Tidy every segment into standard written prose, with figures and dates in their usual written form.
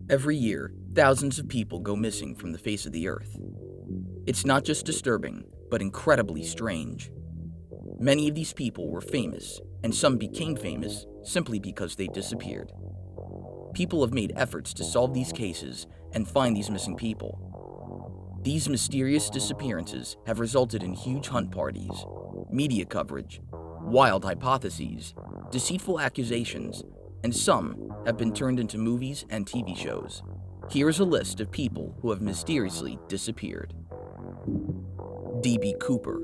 Every year, thousands of people go missing from the face of the earth. It's not just disturbing, but incredibly strange. Many of these people were famous, and some became famous simply because they disappeared. People have made efforts to solve these cases and find these missing people. These mysterious disappearances have resulted in huge hunt parties, media coverage, wild hypotheses, deceitful accusations, and some have been turned into movies and TV shows. Here's a list of people who have mysteriously disappeared. D.B. Cooper.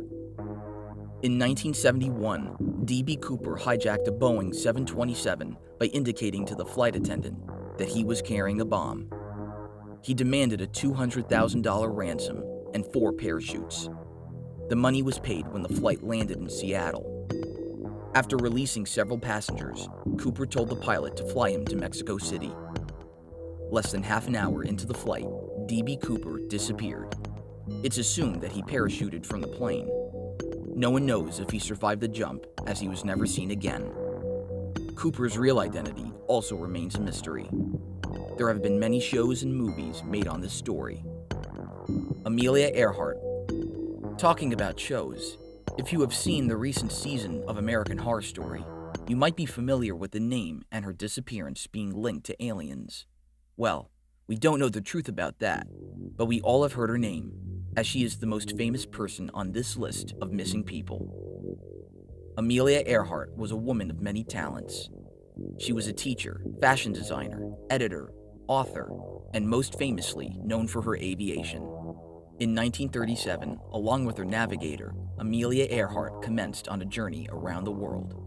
In 1971, D.B. Cooper hijacked a Boeing 727 by indicating to the flight attendant that he was carrying a bomb. He demanded a $200,000 ransom and 4 parachutes. The money was paid when the flight landed in Seattle. After releasing several passengers, Cooper told the pilot to fly him to Mexico City. Less than half an hour into the flight, D.B. Cooper disappeared. It's assumed that he parachuted from the plane. No one knows if he survived the jump, as he was never seen again. Cooper's real identity also remains a mystery. There have been many shows and movies made on this story. Amelia Earhart. Talking about shows, if you have seen the recent season of American Horror Story, you might be familiar with the name and her disappearance being linked to aliens. Well, we don't know the truth about that, but we all have heard her name, as she is the most famous person on this list of missing people. Amelia Earhart was a woman of many talents. She was a teacher, fashion designer, editor, author, and most famously known for her aviation. In 1937, along with her navigator, Amelia Earhart commenced on a journey around the world.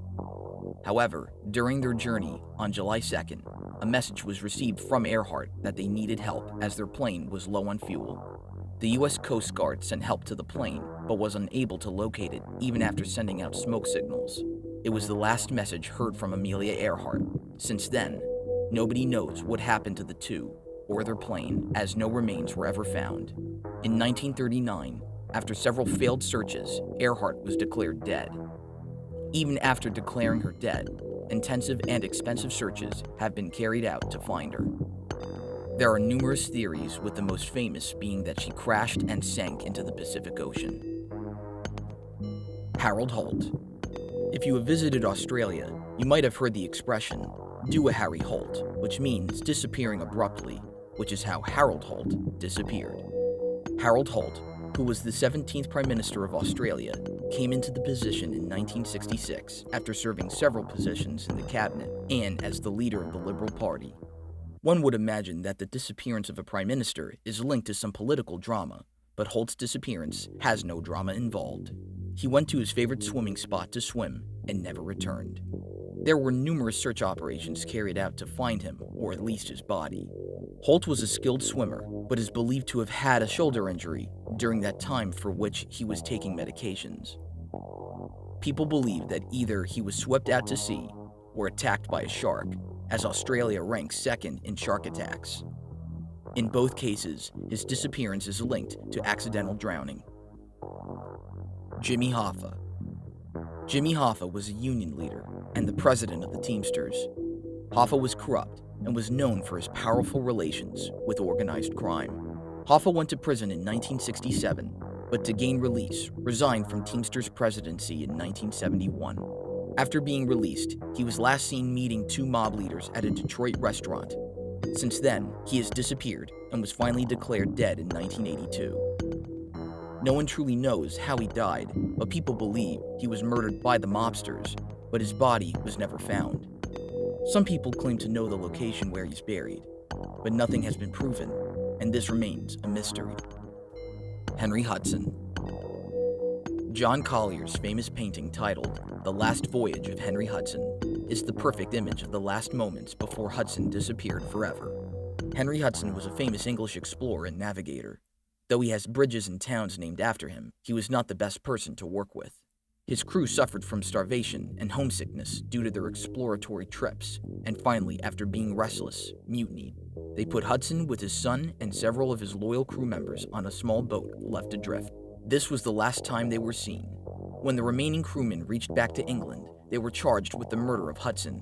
However, during their journey, on July 2nd, a message was received from Earhart that they needed help as their plane was low on fuel. The U.S. Coast Guard sent help to the plane, but was unable to locate it even after sending out smoke signals. It was the last message heard from Amelia Earhart. Since then, nobody knows what happened to the two or their plane, as no remains were ever found. In 1939, after several failed searches, Earhart was declared dead. Even after declaring her dead, intensive and expensive searches have been carried out to find her. There are numerous theories, with the most famous being that she crashed and sank into the Pacific Ocean. Harold Holt. If you have visited Australia, you might have heard the expression, "do a Harry Holt," which means disappearing abruptly, which is how Harold Holt disappeared. Harold Holt, who was the 17th Prime Minister of Australia, came into the position in 1966 after serving several positions in the cabinet and as the leader of the Liberal Party. One would imagine that the disappearance of a prime minister is linked to some political drama, but Holt's disappearance has no drama involved. He went to his favorite swimming spot to swim and never returned. There were numerous search operations carried out to find him, or at least his body. Holt was a skilled swimmer, but is believed to have had a shoulder injury during that time for which he was taking medications. People believe that either he was swept out to sea or attacked by a shark, as Australia ranks second in shark attacks. In both cases, his disappearance is linked to accidental drowning. Jimmy Hoffa. Jimmy Hoffa was a union leader and the president of the Teamsters. Hoffa was corrupt and was known for his powerful relations with organized crime. Hoffa went to prison in 1967, but to gain release, resigned from Teamsters presidency in 1971. After being released, he was last seen meeting 2 mob leaders at a Detroit restaurant. Since then, he has disappeared and was finally declared dead in 1982. No one truly knows how he died, but people believe he was murdered by the mobsters, but his body was never found. Some people claim to know the location where he's buried, but nothing has been proven, and this remains a mystery. Henry Hudson. John Collier's famous painting titled "The Last Voyage of Henry Hudson" is the perfect image of the last moments before Hudson disappeared forever. Henry Hudson was a famous English explorer and navigator. Though he has bridges and towns named after him, he was not the best person to work with. His crew suffered from starvation and homesickness due to their exploratory trips, and finally, after being restless, mutinied. They put Hudson with his son and several of his loyal crew members on a small boat left adrift. This was the last time they were seen. When the remaining crewmen reached back to England, they were charged with the murder of Hudson.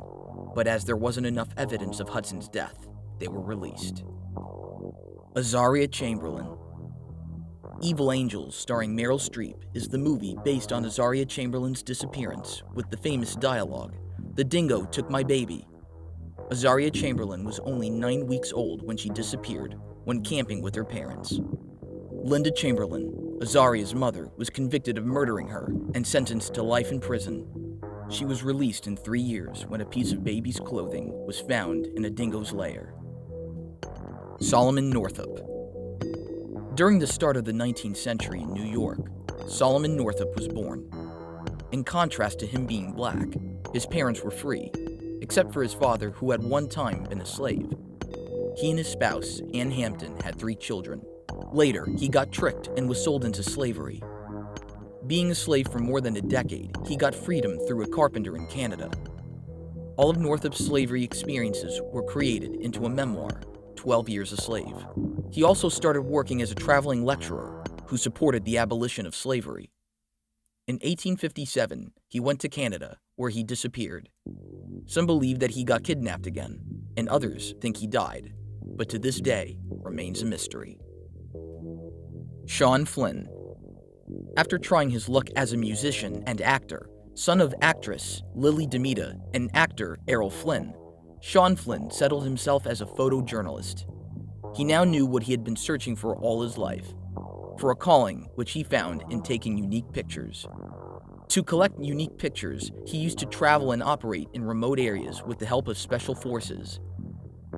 But as there wasn't enough evidence of Hudson's death, they were released. Azaria Chamberlain. Evil Angels, starring Meryl Streep, is the movie based on Azaria Chamberlain's disappearance with the famous dialogue, "The dingo took my baby." Azaria Chamberlain was only 9 weeks old when she disappeared when camping with her parents. Linda Chamberlain, Azaria's mother, was convicted of murdering her and sentenced to life in prison. She was released in 3 years when a piece of baby's clothing was found in a dingo's lair. Solomon Northup. During the start of the 19th century in New York, Solomon Northup was born. In contrast to him being black, his parents were free, except for his father, who had one time been a slave. He and his spouse, Ann Hampton, had 3 children. Later, he got tricked and was sold into slavery. Being a slave for more than a decade, he got freedom through a carpenter in Canada. All of Northup's slavery experiences were created into a memoir, 12 Years a Slave. He also started working as a traveling lecturer who supported the abolition of slavery. In 1857, he went to Canada, where he disappeared. Some believe that he got kidnapped again, and others think he died, but to this day remains a mystery. Sean Flynn. After trying his luck as a musician and actor, son of actress Lily DeMita and actor Errol Flynn, Sean Flynn settled himself as a photojournalist. He now knew what he had been searching for all his life, for a calling which he found in taking unique pictures. To collect unique pictures, he used to travel and operate in remote areas with the help of special forces.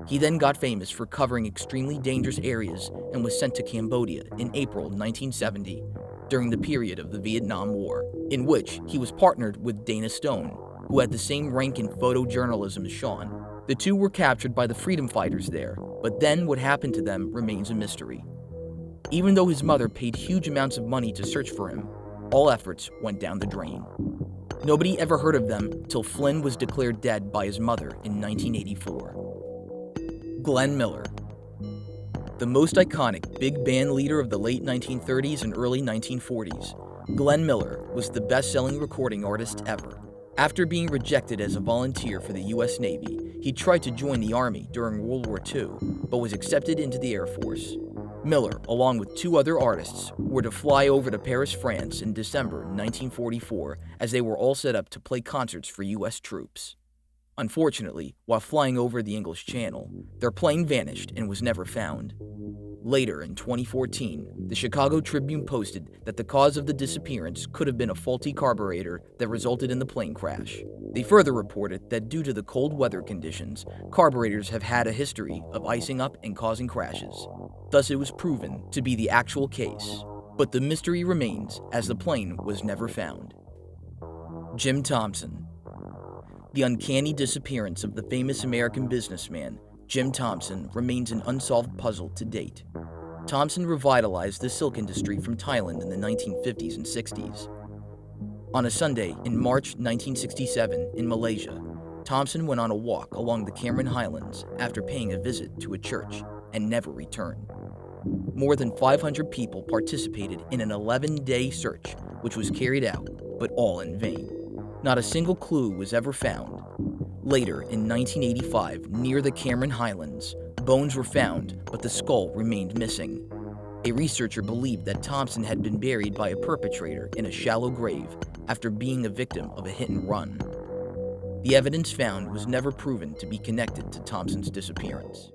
He then got famous for covering extremely dangerous areas and was sent to Cambodia in April 1970 during the period of the Vietnam War, in which he was partnered with Dana Stone, who had the same rank in photojournalism as Sean. The two were captured by the freedom fighters there, but then what happened to them remains a mystery. Even though his mother paid huge amounts of money to search for him, all efforts went down the drain. Nobody ever heard of them till Flynn was declared dead by his mother in 1984. Glenn Miller. The most iconic big band leader of the late 1930s and early 1940s, Glenn Miller was the best-selling recording artist ever. After being rejected as a volunteer for the U.S. Navy, he tried to join the Army during World War II, but was accepted into the Air Force. Miller, along with 2 other artists, were to fly over to Paris, France in December 1944, as they were all set up to play concerts for U.S. troops. Unfortunately, while flying over the English Channel, their plane vanished and was never found. Later, in 2014, the Chicago Tribune posted that the cause of the disappearance could have been a faulty carburetor that resulted in the plane crash. They further reported that due to the cold weather conditions, carburetors have had a history of icing up and causing crashes. Thus, it was proven to be the actual case. But the mystery remains, as the plane was never found. Jim Thompson. The uncanny disappearance of the famous American businessman, Jim Thompson, remains an unsolved puzzle to date. Thompson revitalized the silk industry from Thailand in the 1950s and 60s. On a Sunday in March 1967 in Malaysia, Thompson went on a walk along the Cameron Highlands after paying a visit to a church and never returned. More than 500 people participated in an 11-day search, which was carried out, but all in vain. Not a single clue was ever found. Later, in 1985, near the Cameron Highlands, bones were found, but the skull remained missing. A researcher believed that Thompson had been buried by a perpetrator in a shallow grave after being a victim of a hit-and-run. The evidence found was never proven to be connected to Thompson's disappearance.